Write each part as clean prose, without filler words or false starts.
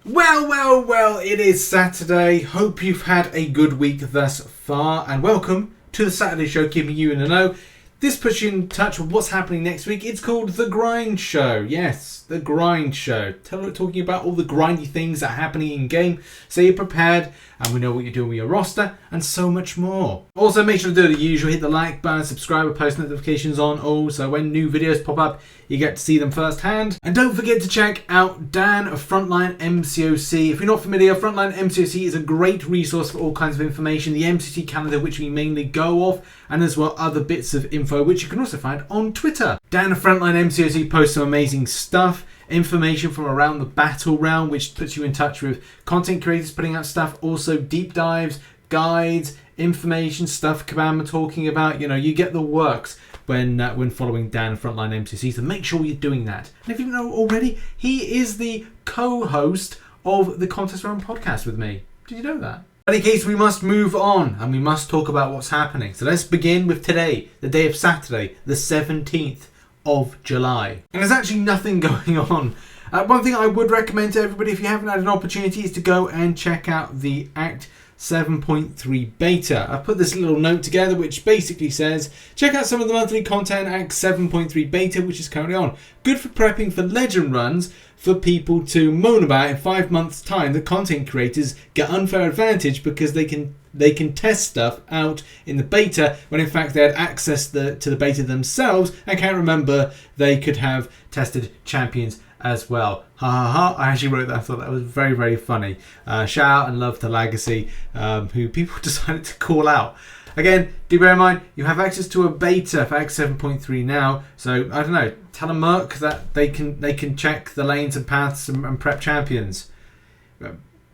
Well, it is Saturday. Hope you've had a good week thus far, and welcome to the Saturday show, keeping you in the know. This puts you in touch with what's happening next week. It's called The Grind Show. Yes, The Grind Show. Talking about all the grindy things that are happening in game, so you're prepared, and we know what you're doing with your roster, and so much more. Also, make sure to do the usual. Hit the like button, subscribe, and post notifications on all, so when new videos pop up, you get to see them firsthand. And don't forget to check out Dan of Frontline MCOC. If you're not familiar, Frontline MCOC is a great resource for all kinds of information. The MCC calendar, which we mainly go off, and as well other bits of info, which you can also find on Twitter. Dan of Frontline MCOC posts some amazing stuff. Information from around the battle realm, which puts you in touch with content creators putting out stuff. Also deep dives, guides, information, stuff Kabam are talking about. You know, you get the works when following Dan and Frontline MCC, so make sure you're doing that. And if you don't know already, he is the co-host of the Contest Round podcast with me. Did you know that? In any case, we must move on and we must talk about what's happening. So let's begin with today, the day of Saturday, the 17th of July. And there's actually nothing going on. One thing I would recommend to everybody, if you haven't had an opportunity, is to go and check out the Act 7.3 beta. I've put this little note together which basically says, check out some of the monthly content Act 7.3 beta, which is currently on. Good for prepping for legend runs for people to moan about in 5 months' time. The content creators get unfair advantage because they can test stuff out in the beta when in fact they had access to the beta themselves and can't remember they could have tested champions as well. Ha ha ha. I actually wrote that. I thought that was very, very funny. Shout out and love to Legacy, who people decided to call out. Again, do bear in mind, you have access to a beta for Act 7.3 now, so I don't know, tell a Merc that they can check the lanes and paths and prep champions.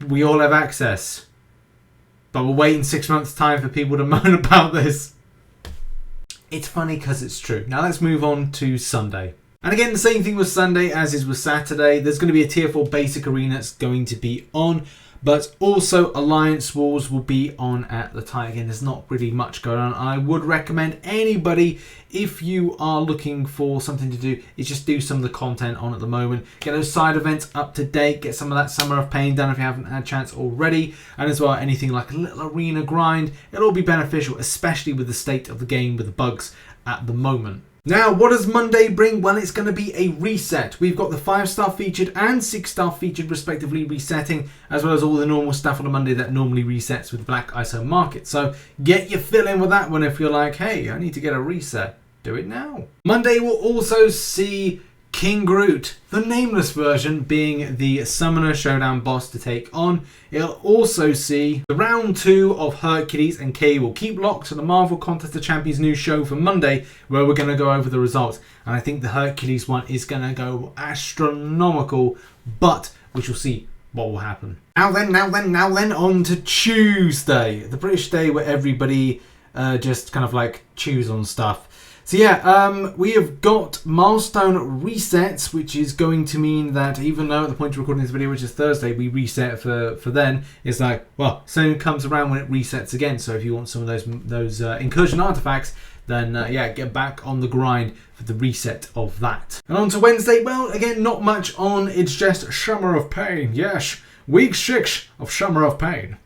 We all have access. But we're waiting 6 months' time for people to moan about this. It's funny because it's true. Now let's move on to Sunday. And again, the same thing with Sunday as is with Saturday. There's going to be a Tier 4 basic arena that's going to be on. But also Alliance Wars will be on at the time. Again, there's not really much going on. I would recommend anybody, if you are looking for something to do, is just do some of the content on at the moment. Get those side events up to date. Get some of that Summer of Pain done if you haven't had a chance already. And as well, anything like a little arena grind. It'll all be beneficial, especially with the state of the game with the bugs at the moment. Now, what does Monday bring? Well, it's going to be a reset. We've got the 5-star featured and 6-star featured respectively resetting, as well as all the normal stuff on a Monday that normally resets with Black ISO Market. So get your fill in with that one if you're like, hey, I need to get a reset. Do it now. Monday will also see King Groot, the nameless version, being the Summoner Showdown boss to take on. It'll also see the round 2 of Hercules and Cable. Keep locked to the Marvel Contest of Champions new show for Monday, where we're going to go over the results. And I think the Hercules one is going to go astronomical, but we shall see what will happen. Now then, on to Tuesday, the British day where everybody just kind of like chews on stuff. So yeah, we have got Milestone resets, which is going to mean that even though at the point of recording this video, which is Thursday, we reset for then, it's like, well, soon comes around when it resets again. So if you want some of those incursion artifacts, then yeah, get back on the grind for the reset of that. And on to Wednesday, well, again, not much on. It's just Summer of Pain. Yes, week 6 of Summer of Pain.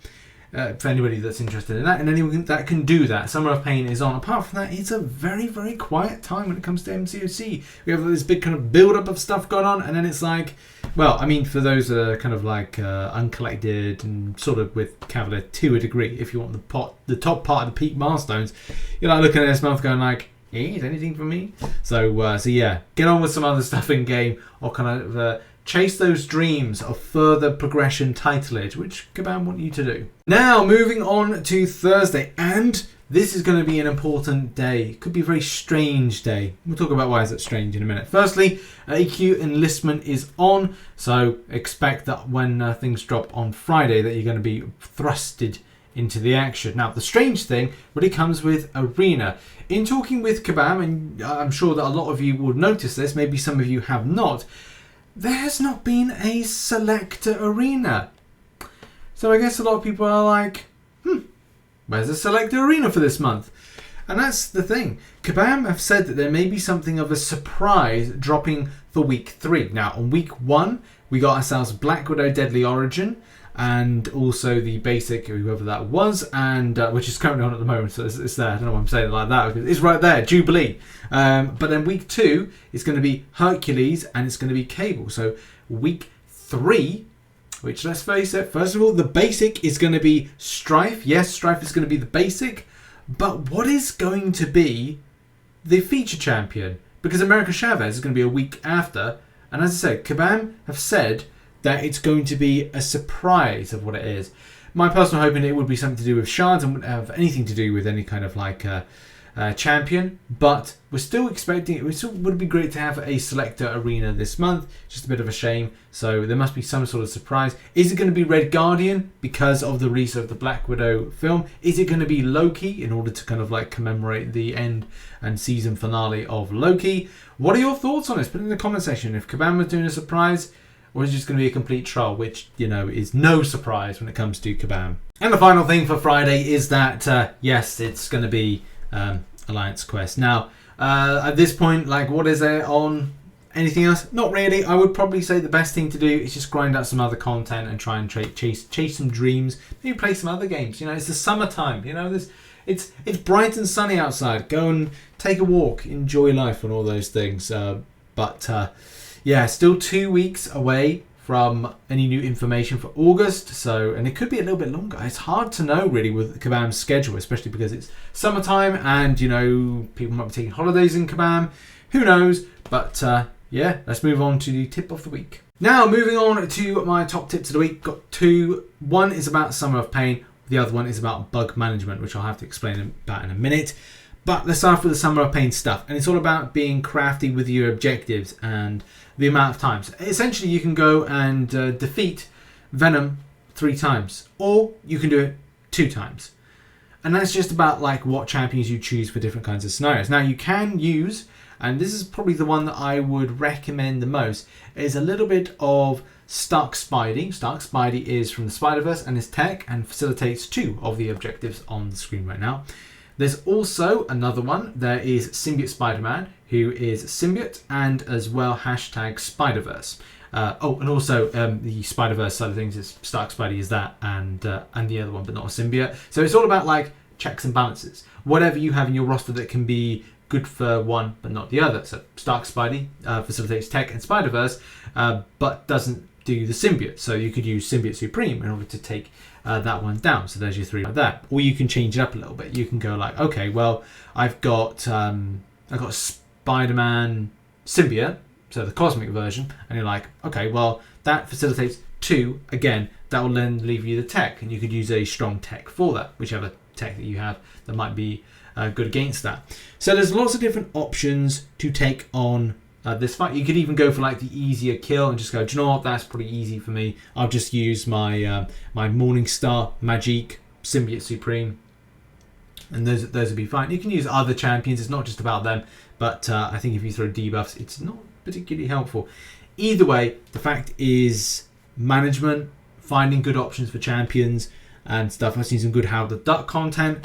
For anybody that's interested in that, and anyone that can do that, Summer of Pain is on. Apart from that, it's a very, very quiet time when it comes to MCOC. We have this big kind of build-up of stuff going on, and then it's like, well, I mean, for those that are kind of like uncollected and sort of with Cavalier to a degree, if you want the top part of the peak milestones, you're like looking at this month going like, is anything for me? So yeah, get on with some other stuff in game, or kind of chase those dreams of further progression titleage, which Kabam want you to do. Now, moving on to Thursday, and this is going to be an important day. Could be a very strange day. We'll talk about why is it strange in a minute. Firstly, AQ enlistment is on, so expect that when things drop on Friday that you're going to be thrusted into the action. Now, the strange thing really comes with Arena. In talking with Kabam, and I'm sure that a lot of you would notice this, maybe some of you have not, there has not been a Selector Arena. So I guess a lot of people are like, where's the Selector Arena for this month? And that's the thing. Kabam have said that there may be something of a surprise dropping for week 3. Now, on week 1, we got ourselves Black Widow Deadly Origin, and also the basic, whoever that was, and which is currently on at the moment, so it's there. I don't know why I'm saying it like that, because it's right there, Jubilee. But then week 2 is going to be Hercules, and it's going to be Cable. So week 3, which, let's face it, first of all, the basic is going to be Strife. Yes, Strife is going to be the basic, but what is going to be the feature champion? Because America Chavez is going to be a week after, and as I said, Kabam have said that it's going to be a surprise of what it is. My personal hoping it would be something to do with shards and wouldn't have anything to do with any kind of like champion, but we're still expecting it. It still would be great to have a Selector arena this month. Just a bit of a shame. So there must be some sort of surprise. Is it going to be Red Guardian because of the release of the Black Widow film? Is it going to be Loki in order to kind of like commemorate the end and season finale of Loki? What are your thoughts on this? Put it in the comment section. If Kabam was doing a surprise, or is it just going to be a complete troll, which, you know, is no surprise when it comes to Kabam. And the final thing for Friday is that, yes, it's going to be Alliance Quest. Now, at this point, like, what is there on anything else? Not really. I would probably say the best thing to do is just grind out some other content and try and chase some dreams. Maybe play some other games. You know, it's the summertime. You know, it's bright and sunny outside. Go and take a walk, enjoy life, and all those things. Yeah, still 2 weeks away from any new information for August, so, and it could be a little bit longer. It's hard to know really with Kabam's schedule, especially because it's summertime and, you know, people might be taking holidays in Kabam. Who knows? But yeah, let's move on to the tip of the week. Now, moving on to my top tips of the week. Got 2. One is about Summer of Pain. The other one is about bug management, which I'll have to explain about in a minute. But let's start with the Summer of Pain stuff. And it's all about being crafty with your objectives and the amount of times. Essentially, you can go and defeat Venom 3 times. Or you can do it 2 times. And that's just about like what champions you choose for different kinds of scenarios. Now, you can use, and this is probably the one that I would recommend the most, is a little bit of Stark Spidey. Stark Spidey is from the Spider-Verse and is tech and facilitates 2 of the objectives on the screen right now. There's also another one. There is Symbiote Spider-Man, who is Symbiote, and as well #Spider-Verse. And also the Spider-Verse side of things is Stark Spidey is that, and the other one, but not a symbiote. So it's all about like checks and balances. Whatever you have in your roster that can be good for one but not the other. So Stark Spidey facilitates tech and Spider-Verse, but doesn't do the symbiote. So you could use Symbiote Supreme in order to take that one down. So there's your 3 like that. Or you can change it up a little bit. You can go like, okay, well, I've got Spider-Man Symbiote, so the cosmic version, and you're like, okay, well, that facilitates 2. Again, that will then leave you the tech, and you could use a strong tech for that, whichever tech that you have that might be good against that. So there's lots of different options to take on this fight. You could even go for like the easier kill and just go, do you know what, that's pretty easy for me. I'll just use my my Morningstar Magique Symbiote Supreme, and those would be fine. You can use other champions, it's not just about them, but I think if you throw debuffs, it's not particularly helpful. Either way, the fact is management, finding good options for champions and stuff. I've seen some good How the Duck content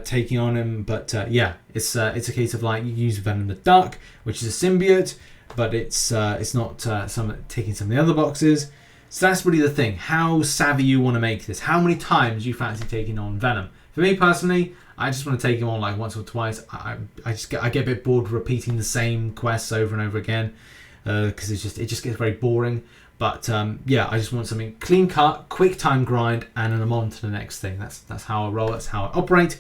taking on him, but yeah, it's a case of like you use Venom the Duck, which is a symbiote, but it's not taking some of the other boxes. So that's really the thing, how savvy you want to make this, how many times you fancy taking on Venom. For me personally, I just want to take him on like once or twice. I get a bit bored repeating the same quests over and over again, because it just gets very boring. But yeah, I just want something clean cut, quick time grind, and then I'm on to the next thing. That's how I roll. That's how I operate.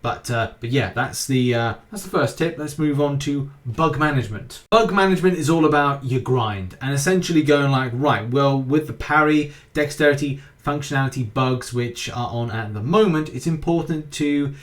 But yeah, that's the first tip. Let's move on to bug management. Bug management is all about your grind and essentially going like, right, well, with the parry, dexterity, functionality bugs which are on at the moment, it's important to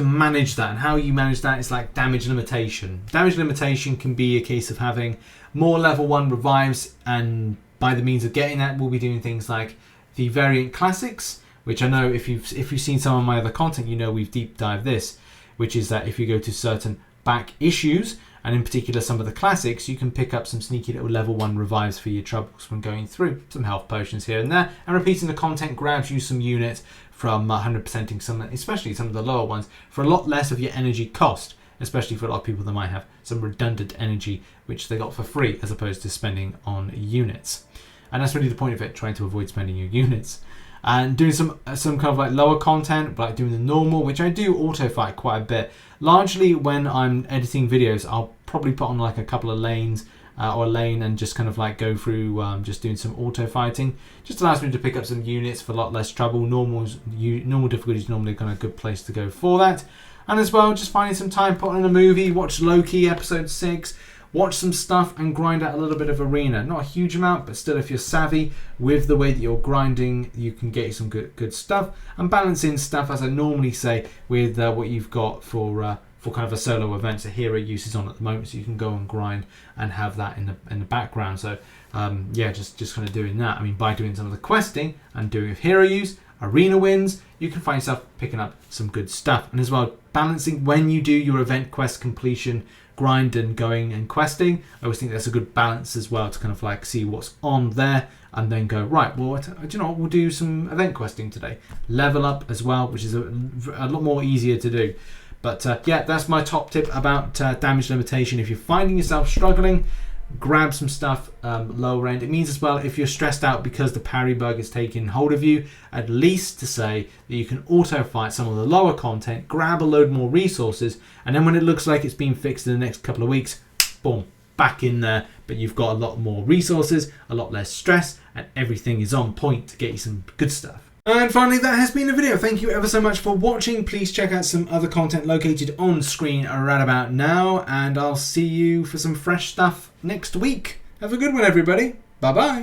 manage that. And how you manage that is like damage limitation. Damage limitation can be a case of having more level 1 revives, and by the means of getting that, we'll be doing things like the variant classics, which I know if you've seen some of my other content, you know we've deep dived this, which is that if you go to certain back issues, and in particular some of the classics, you can pick up some sneaky little level 1 revives for your troubles when going through. Some health potions here and there, and repeating the content grabs you some units from 100%ing some, especially some of the lower ones, for a lot less of your energy cost, especially for a lot of people that might have some redundant energy which they got for free as opposed to spending on units. and that's really the point of it, trying to avoid spending your units. And doing some kind of like lower content, like doing the normal, which I do auto fight quite a bit. Largely when I'm editing videos, I'll probably put on like a couple of lanes or a lane and just kind of like go through just doing some auto fighting. Just allows me to pick up some units for a lot less trouble. Normal difficulty is normally kind of a good place to go for that. And as well, just finding some time, put on a movie, watch Loki episode 6, watch some stuff and grind out a little bit of arena. Not a huge amount, but still if you're savvy with the way that you're grinding, you can get you some good stuff. And balance in stuff, as I normally say, with what you've got for kind of a solo event. So hero use is on at the moment, so you can go and grind and have that in the background. So yeah, just kind of doing that. I mean, by doing some of the questing and doing with hero use, arena wins, you can find yourself picking up some good stuff. And as well, balancing when you do your event quest completion grind and going and questing, I always think that's a good balance as well, to kind of like see what's on there and then go, right, well, do you know what, we'll do some event questing today. Level up as well, which is a lot more easier to do. But yeah, that's my top tip about damage limitation. If you're finding yourself struggling, grab some stuff lower end. It means as well, if you're stressed out because the parry bug is taking hold of you, at least to say that you can auto fight some of the lower content, grab a load more resources, and then when it looks like it's been fixed in the next couple of weeks, boom, back in there. But you've got a lot more resources, a lot less stress, and everything is on point to get you some good stuff. And finally, that has been the video. Thank you ever so much for watching. Please check out some other content located on screen right about now, and I'll see you for some fresh stuff next week. Have a good one, everybody. Bye bye.